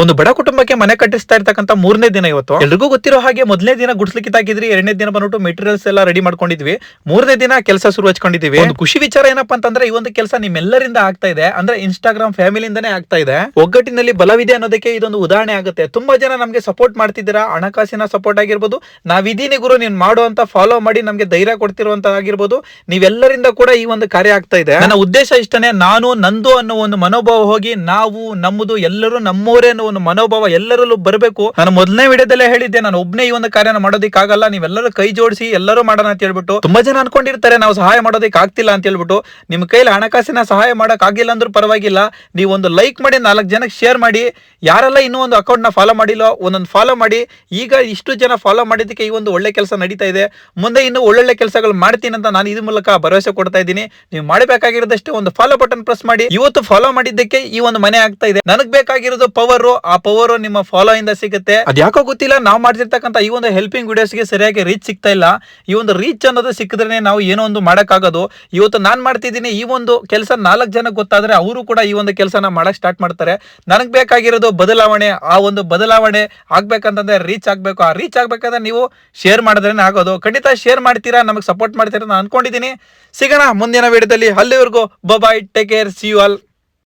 ಒಂದು ಬಡ ಕುಟುಂಬಕ್ಕೆ ಮನೆ ಕಟ್ಟಿಸ್ತಾ ಇರ್ತಕ್ಕಂಥ 3ನೇ ದಿನ ಇವತ್ತು. ಎಲ್ರಿಗೂ ಗೊತ್ತಿರೋ ಹಾಗೆ ಮೊದಲನೇ ದಿನ ಗುಡ್ಸ್ಲಿಕ್ಕೆ ತಾಕಿದ್ರಿ, 2ನೇ ದಿನ ಬಂದ್ಬಿಟ್ಟು ಮೆಟೀರಿಯಲ್ಸ್ ಎಲ್ಲ ರೆಡಿ ಮಾಡ್ಕೊಂಡಿದ್ವಿ, 3ನೇ ದಿನ ಕೆಲಸ ಶುರು ಹಚ್ಕೊಂಡಿದೀವಿ. ಒಂದು ಖುಷಿ ವಿಚಾರ ಏನಪ್ಪಾ ಅಂತಂದ್ರೆ ಈ ಒಂದು ಕೆಲಸ ನಿಮ್ಮೆಲ್ಲರಿಂದ ಆಗ್ತಾ ಇದೆ, ಅಂದ್ರೆ ಇನ್ಸ್ಟಾಗ್ರಾಮ್ ಫ್ಯಾಮಿಲಿಯಿಂದಾನೇ ಆಗ್ತಾ ಇದೆ. ಒಗ್ಗಟ್ಟಿನಲ್ಲಿ ಬಲವಿದೆ ಅನ್ನೋದಕ್ಕೆ ಇದೊಂದು ಉದಾಹರಣೆ ಆಗುತ್ತೆ. ತುಂಬಾ ಜನ ನಮ್ಗೆ ಸಪೋರ್ಟ್ ಮಾಡ್ತಿದ್ದೀರಾ, ಹಣಕಾಸಿನ ಸಪೋರ್ಟ್ ಆಗಿರ್ಬೋದು, ನಾವಿದೀನಿ ಗುರು ನೀನ್ ಮಾಡುವಂತ ಫಾಲೋ ಮಾಡಿ ನಮ್ಗೆ ಧೈರ್ಯ ಕೊಡ್ತಿರುವಂತ ಆಗಿರ್ಬೋದು, ನೀವೆಲ್ಲರಿಂದ ಕೂಡ ಈ ಒಂದು ಕಾರ್ಯ ಆಗ್ತಾ ಇದೆ. ನನ್ನ ಉದ್ದೇಶ ಇಷ್ಟನೇ, ನಾನು ನಂದು ಅನ್ನೋ ಒಂದು ಮನೋಭಾವ ಹೋಗಿ ನಾವು ನಮ್ಮದು ಎಲ್ಲರೂ ನಮ್ಮವರೇ ಅನ್ನೋ ಒಂದು ಮನೋಭಾವ ಎಲ್ಲರಲ್ಲೂ ಬರಬೇಕು. ನಾನು ಮೊದಲನೇ ವಿಡಿಯೋದಲ್ಲೇ ಹೇಳಿದ್ದೆ, ನಾನು ಒಬ್ಬನೇ ಈ ಒಂದು ಕಾರ್ಯನ ಮಾಡೋದಕ್ಕಾಗಲ್ಲ, ನೀವೆಲ್ಲರೂ ಕೈ ಜೋಡಿಸಿ ಎಲ್ಲರೂ ಮಾಡೋಣ ಅಂತ ಹೇಳ್ಬಿಟ್ಟು. ತುಂಬಾ ಜನ ಅನ್ಕೊಂಡಿರ್ತಾರೆ ನಾವು ಸಹಾಯ ಮಾಡೋದಕ್ಕೆ ಆಗ್ತಿಲ್ಲ ಅಂತ ಹೇಳ್ಬಿಟ್ಟು. ನಿಮ್ ಕೈಲಿ ಹಣಕಾಸಿನ ಸಹಾಯ ಮಾಡಕ್ ಆಗಿಲ್ಲ ಅಂದ್ರೂ ಪರವಾಗಿಲ್ಲ, ನೀವು ಒಂದು ಲೈಕ್ ಮಾಡಿ 4 ಜನಕ್ಕೆ ಶೇರ್ ಮಾಡಿ. ಯಾರೆಲ್ಲ ಇನ್ನೂ ಒಂದು ಅಕೌಂಟ್ ನ ಫಾಲೋ ಮಾಡಿಲ್ಲ ಒಂದೊಂದು ಫಾಲೋ ಮಾಡಿ. ಈಗ ಇಷ್ಟು ಜನ ಫಾಲೋ ಮಾಡಿದ್ದಕ್ಕೆ ಈ ಒಂದು ಒಳ್ಳೆ ಕೆಲಸ ನಡೀತಾ ಇದೆ. ಮುಂದೆ ಇನ್ನೂ ಒಳ್ಳೊಳ್ಳೆ ಕೆಲಸಗಳು ಮಾಡ್ತೀನಿ ಅಂತ ನಾನು ಇದ್ರ ಮೂಲಕ ಭರವಸೆ ಕೊಡ್ತಾ ಇದ್ದೀನಿ. ನೀವು ಮಾಡಬೇಕಾಗಿರೋದಷ್ಟೇ ಒಂದು ಫಾಲೋ ಬಟನ್ ಪ್ರೆಸ್ ಮಾಡಿ. ಇವತ್ತು ಫಾಲೋ ಮಾಡಿದ್ದಕ್ಕೆ ಈ ಒಂದು ಮನೆ ಆಗ್ತಾ ಇದೆ. ನನಗ್ ಬೇಕಾಗಿರೋದು ಪವರ್, ಆ ಪವರ್ ನಿಮ್ಮ ಫಾಲೋ ಇಂದ ಸಿಗುತ್ತೆ. ಅದ್ಯಾಕೋ ಗೊತ್ತಿಲ್ಲ, ನಾವು ಮಾಡ್ತಿರ್ತಕ್ಕಂಥ ಈ ಒಂದು ಹೆಲ್ಪಿಂಗ್ ವಿಡಿಯೋಸ್ ಗೆ ಸರಿಯಾಗಿ ರೀಚ್ ಸಿಗ್ತಾ ಇಲ್ಲ. ಈ ಒಂದು ರೀಚ್ ಅನ್ನೋದು ಸಿಕ್ಕಿದ್ರೆ ನಾವು ಏನೋ ಒಂದು ಮಾಡಕ್ಕಾಗೋದು. ಇವತ್ತು ನಾನ್ ಮಾಡ್ತಿದ್ದೀನಿ, ಈ ಒಂದು ಕೆಲಸ 4 ಜನಕ್ಕೆ ಗೊತ್ತಾದ್ರೆ ಅವರು ಕೂಡ ಈ ಒಂದು ಕೆಲಸನ ಮಾಡಕ್ ಸ್ಟಾರ್ಟ್ ಮಾಡ್ತಾರೆ. ನನಗ್ ಬೇಕಾಗಿರೋದು ಬದಲಾವಣೆ. ಆ ಒಂದು ಬದಲಾವಣೆ ಆಗ್ಬೇಕಂತಂದ್ರೆ ರೀಚ್ ಆಗ್ಬೇಕು. ಆ ರೀಚ್ ಆಗ್ಬೇಕಂದ್ರೆ ನೀವು ಶೇರ್ ಮಾಡಿದ್ರೆ ಆಗೋದು. ಖಂಡಿತ ಶೇರ್ ಮಾಡ್ತೀರಾ, ನಮಗೆ ಸಪೋರ್ಟ್ ಮಾಡ್ತೀರಾ ನಾನು ಅನ್ಕೊಂಡಿದ್ದೀನಿ. ಸಿಗೋಣ ಮುಂದಿನ ವಿಡಿಯೋದಲ್ಲಿ. ಅಲ್ಲಿವರೆಗೂ bye, take care, see you all.